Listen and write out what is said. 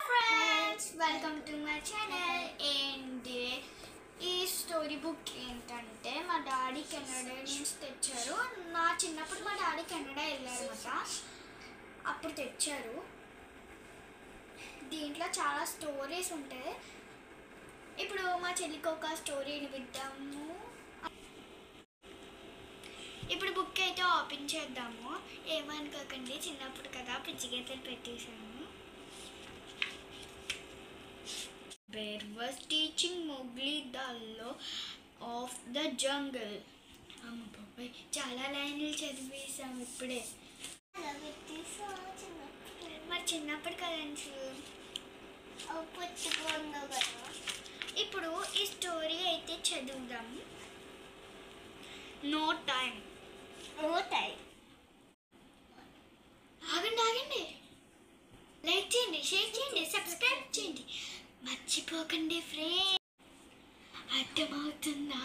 friends, welcome to my channel. And ఈ story book ఏంటంటే మా డాడీ కెనడా నుంచి తెచ్చారు. నా చిన్నప్పుడు మా డాడీ కెనడా వెళ్ళారన్నమాట, అప్పుడు తెచ్చారు. దీంట్లో చాలా స్టోరీస్ ఉంటాయి. ఇప్పుడు మా చెల్లికి ఒక స్టోరీ వినిపిద్దాము. ఇప్పుడు బుక్ అయితే ఓపెన్ చేద్దాము. ఏమనుకోకండి, చిన్నప్పుడు కదా పిచ్చిగీతలు పెట్టేశాను. Bear was teaching Mowgli the law of the jungle. అమ్మ బాబాయ్, చాలా లైన్లు చదివేసాం ఇప్పుడే. మరి చిన్నప్పుడు కదండి. ఇప్పుడు ఈ స్టోరీ అయితే చదువుదాం. No time. ఆగండి, లైక్ చేయండి, షేర్ చేయండి, సబ్స్క్రైబ్ చేయండి, మర్చిపోకండి ఫ్రెండ్స్. అర్థమవుతుందా?